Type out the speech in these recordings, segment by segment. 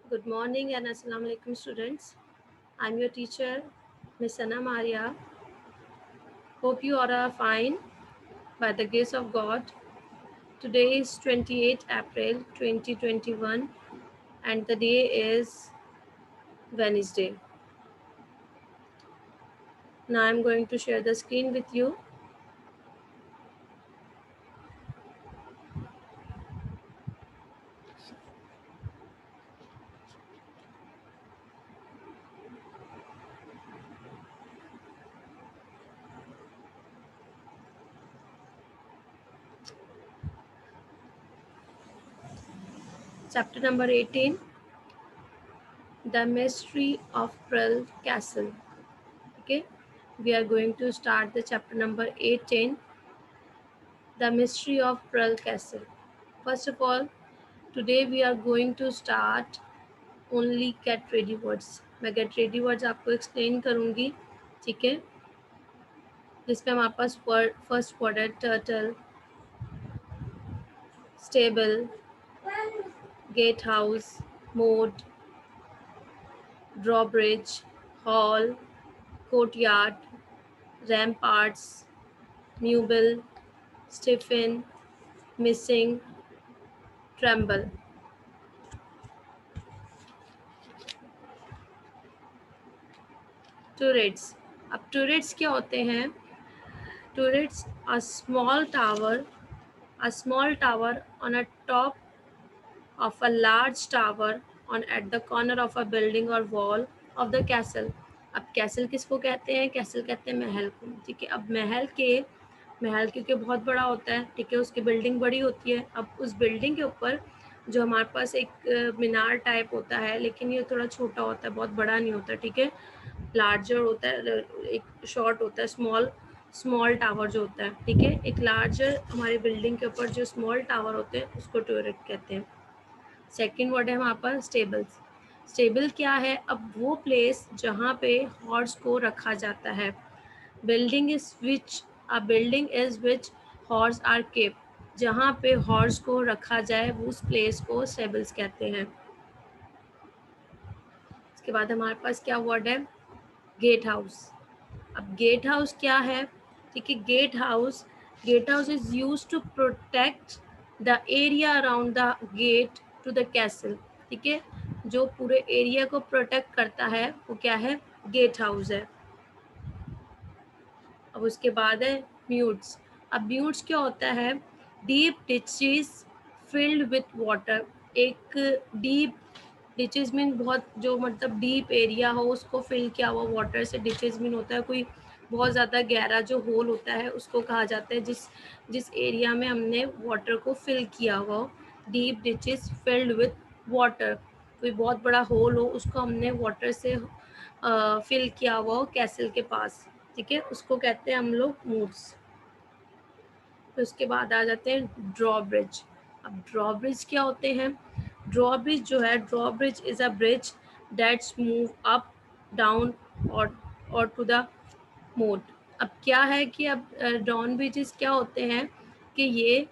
Good morning and Assalamu alaikum students. I'm your teacher, Miss Anna Maria. Hope you all are fine by the grace of God. Today is 28 April 2021 and the day is Wednesday. Now I'm going to share the screen with you. Chapter number 18, The Mystery of Pearl Castle. Okay, we are going to start the chapter number 18, The Mystery of Pearl Castle. First of all, today we are going to start only get ready words. मैं get ready words आपको explain करूँगी, ठीक है, जिसमें हमारे पास first word है turtle, stable, gatehouse, moat, drawbridge, hall, courtyard, ramparts, mumble, stiffen, missing, tremble. Turrets. अब टूरेट्स क्या होते हैं? Turrets a small tower on a top of a large tower on at the corner of a building or wall of the castle. अब castle किसको कहते हैं? Castle कहते हैं महल को, ठीक है. अब महल क्योंकि बहुत बड़ा होता है, ठीक है, उसकी बिल्डिंग बड़ी होती है. अब उस बिल्डिंग के ऊपर जो हमारे पास एक मीनार टाइप होता है, लेकिन ये थोड़ा छोटा होता है, बहुत बड़ा नहीं होता, ठीक है, लार्जर होता है, एक शॉर्ट होता है, स्मॉल टावर जो होता है, ठीक है. एक लार्जर हमारी बिल्डिंग के ऊपर जो स्मॉल टावर होते हैं उसको टॉयलेट कहते हैं. सेकेंड वर्ड है हमारे पास स्टेबल्स. स्टेबल क्या है? अब वो प्लेस जहाँ पे हॉर्स को रखा जाता है. Building is which horse are kept. जहाँ पे हॉर्स को रखा जाए उस प्लेस को स्टेबल्स कहते हैं. इसके बाद हमारे पास क्या वर्ड है? Gate house. अब गेट हाउस क्या है? ठीक है, gate house is used to protect the area around the gate to the castle. ठीक है, जो पूरे एरिया को प्रोटेक्ट करता है वो क्या है? गेट हाउस है. अब उसके बाद है म्यूट्स. अब म्यूट्स क्या होता है? Deep ditches filled with water. एक डीप डिचेस मीन बहुत जो मतलब डीप एरिया हो उसको फिल किया हुआ वाटर से. डिचेस मीन होता है कोई बहुत ज़्यादा गहरा जो होल होता है उसको कहा जाता है जिस एरिया में हमने वाटर को फिल किया हुआ हो. Deep ditches filled with water. कोई बहुत बड़ा होल हो उसको हमने वाटर से फिल किया हुआ हो कैसल के पास, ठीक है, उसको कहते हैं हम लोग मूड्स. तो उसके बाद आ जाते हैं ड्रॉब्रिज. अब ड्रॉब्रिज क्या होते हैं? ड्रॉब्रिज जो है, drawbridge is a bridge that's move up down और टू द मोड. अब क्या है कि अब डाउन ब्रिजेस क्या होते हैं कि ये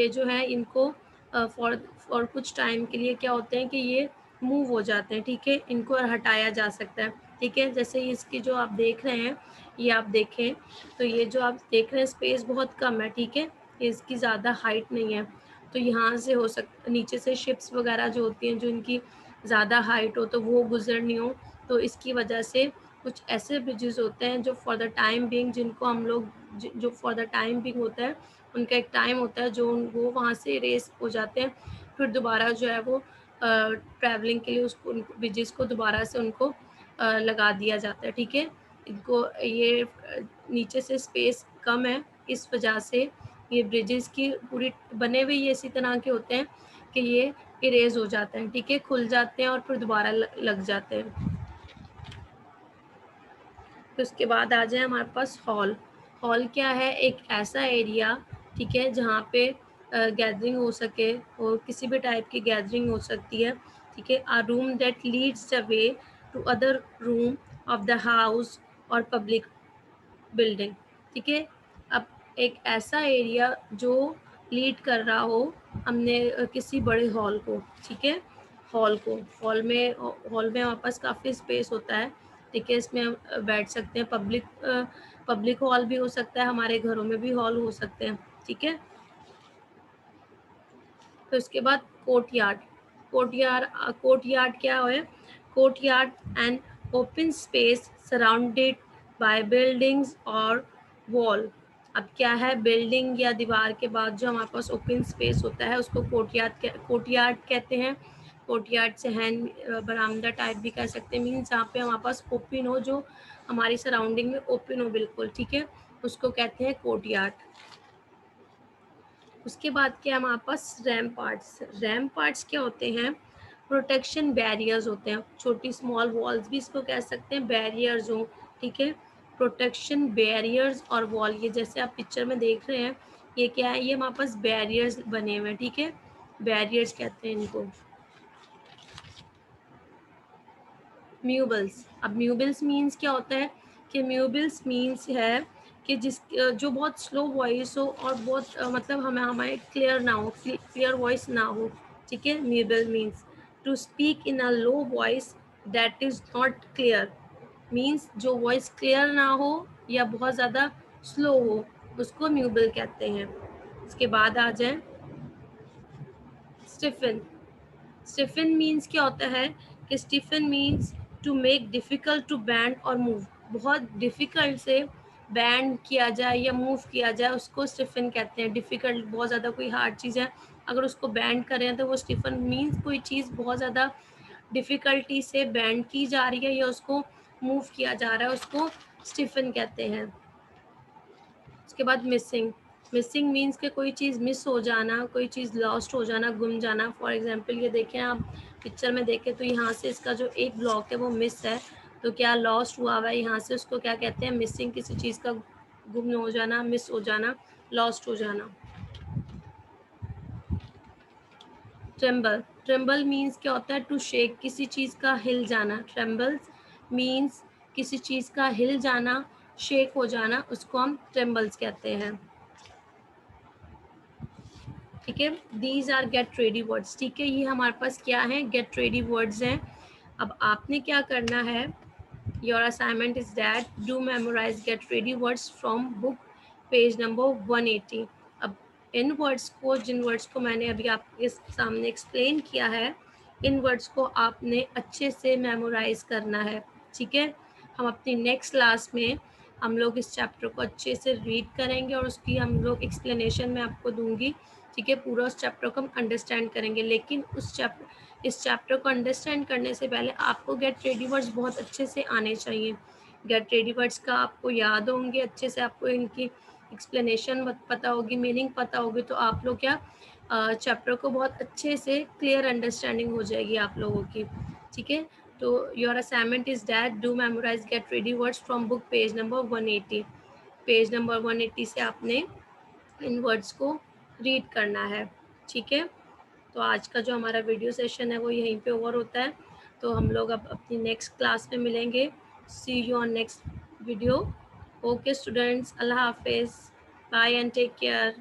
जो है इनको फॉर कुछ टाइम के लिए क्या होते हैं कि ये मूव हो जाते हैं, ठीक है, इनको हटाया जा सकता है, ठीक है. जैसे इसकी जो आप देख रहे हैं, ये आप देखें तो ये जो आप देख रहे हैं स्पेस बहुत कम है, ठीक है, इसकी ज़्यादा हाइट नहीं है. तो यहाँ से हो सकता नीचे से शिप्स वगैरह जो होती हैं जो इनकी ज़्यादा हाइट हो तो वो गुजरनी हो, तो इसकी वजह से कुछ ऐसे ब्रिजेस होते हैं जो फॉर द टाइम बिंग जिनको हम लोग जो फॉर द टाइम बिंग होता है उनका एक टाइम होता है जो वो वहाँ से रेस हो जाते हैं, फिर दोबारा जो है वो ट्रैवलिंग के लिए उसको ब्रिजेस को दोबारा से उनको लगा दिया जाता है, ठीक है. इनको ये नीचे से स्पेस कम है, इस वजह से ये ब्रिजेस की पूरी बने हुए ये इसी तरह के होते हैं कि ये इरेज हो जाते हैं, ठीक है, खुल जाते हैं और फिर दोबारा लग जाते हैं. फिर उसके बाद आ जाए हमारे पास हॉल. हॉल क्या है? एक ऐसा एरिया, ठीक है, जहाँ पे गैदरिंग हो सके और किसी भी टाइप की गैदरिंग हो सकती है, ठीक है. A room that leads the way to other room of the house और पब्लिक बिल्डिंग, ठीक है. अब एक ऐसा एरिया जो लीड कर रहा हो हमने किसी बड़े हॉल को, ठीक है, हॉल में हमारे पास काफ़ी स्पेस होता है, ठीक है, इसमें हम बैठ सकते हैं। पब्लिक हॉल भी हो सकता है, हमारे घरों में भी हॉल हो सकते हैं, ठीक है। तो इसके बाद कोर्ट यार्ड क्या है? Court yard and open space surrounded by buildings और वॉल। अब क्या है, बिल्डिंग या दीवार के बाद जो हमारे पास ओपन स्पेस होता है उसको कोर्ट यार्ड कहते हैं। कोर्ट यार्ड से हैंड बरामदा टाइप भी कह सकते हैं, मीन्स जहाँ पे हमारे पास ओपन हो, जो हमारी सराउंडिंग में ओपन हो बिल्कुल, ठीक है, उसको कहते हैं कोर्ट यार्ड। उसके बाद क्या है हमारे पास रैम्पार्ट्स क्या होते हैं? प्रोटेक्शन बैरियर्स होते हैं, छोटी स्मॉल वॉल्स भी इसको कह सकते हैं, बैरियर्स हो, ठीक है। प्रोटेक्शन बैरियर्स और वॉल, ये जैसे आप पिक्चर में देख रहे हैं, ये क्या है, ये हमारे पास बैरियर्स बने हुए हैं, ठीक है, बैरियर्स कहते हैं इनको। म्यूबल्स, अब म्यूबल्स मीन्स क्या होता है कि म्यूबल्स मीन्स है कि जो बहुत स्लो वॉइस हो और बहुत मतलब हमारे क्लियर ना हो, क्लियर वॉइस ना हो, ठीक है। Mumble means to speak in a low voice that is not clear, means जो वॉइस क्लियर ना हो या बहुत ज़्यादा स्लो हो, उसको म्यूबल कहते हैं। इसके बाद आ जाए स्टिफन। स्टिफन मीन्स क्या होता है कि stiffen means to make difficult to bend और मूव, बहुत डिफ़िकल्ट से बैंड किया जाए या मूव किया जाए उसको स्टिफन कहते हैं। डिफ़िकल्ट बहुत ज़्यादा कोई हार्ड चीज़ है, अगर उसको बैंड करें तो वो स्टिफन मीन्स कोई चीज़ बहुत ज़्यादा डिफ़िकल्टी से बैंड की जा रही है या उसको मूव किया जा रहा है, उसको स्टिफन कहते हैं। उसके बाद मिसिंग मीन्स के कोई चीज़ मिस हो जाना, कोई चीज़ लॉस्ट हो जाना, गुम जाना। फॉर एग्जांपल ये देखें आप पिक्चर में देखें तो यहाँ से इसका जो एक ब्लॉक है वो मिस है, तो क्या लॉस्ट हुआ हुआ है यहाँ से, उसको क्या कहते हैं? मिसिंग, किसी चीज़ का गुम हो जाना, मिस हो जाना, लॉस्ट हो जाना। ट्रेम्बल मीन्स क्या होता है? टू शेक, किसी चीज़ का हिल जाना। ट्रेम्बल्स मीन्स किसी चीज़ का हिल जाना, शेक हो जाना, उसको हम ट्रेम्बल्स कहते हैं, ठीक है। These are get ready words, ठीक है, ये हमारे पास क्या है? गेट रेडी वर्ड्स हैं। अब आपने क्या करना है, your assignment is that do memorise get ready words from book page number 180। अब इन वर्ड्स को, जिन वर्ड्स को मैंने अभी आपके सामने एक्सप्लेन किया है, इन वर्ड्स को आपने अच्छे से मेमोराइज करना है, ठीक है। हम अपनी नेक्स्ट क्लास में हम लोग इस चैप्टर को अच्छे से रीड करेंगे और उसकी हम लोग एक्सप्लेनेशन मैं आपको दूंगी, ठीक है। पूरा उस चैप्टर को हम अंडरस्टैंड करेंगे, लेकिन इस चैप्टर को अंडरस्टैंड करने से पहले आपको गेट रेडी वर्ड्स बहुत अच्छे से आने चाहिए। गेट रेडी वर्ड्स का आपको याद होंगे अच्छे से, आपको इनकी एक्सप्लेनेशन पता होगी, मीनिंग पता होगी, तो आप लोग क्या चैप्टर को बहुत अच्छे से क्लियर अंडरस्टैंडिंग हो जाएगी आप लोगों की, ठीक है। तो your assignment is that do memorise get ready words from book page number 180। Page number 180 से आपने इन वर्ड्स को रीड करना है, ठीक है। तो आज का जो हमारा वीडियो सेशन है वो यहीं पे ओवर होता है, तो हम लोग अब अपनी नेक्स्ट क्लास में मिलेंगे। See you on next video. Okay students, अल्लाह हाफिज़, बाय एंड टेक केयर।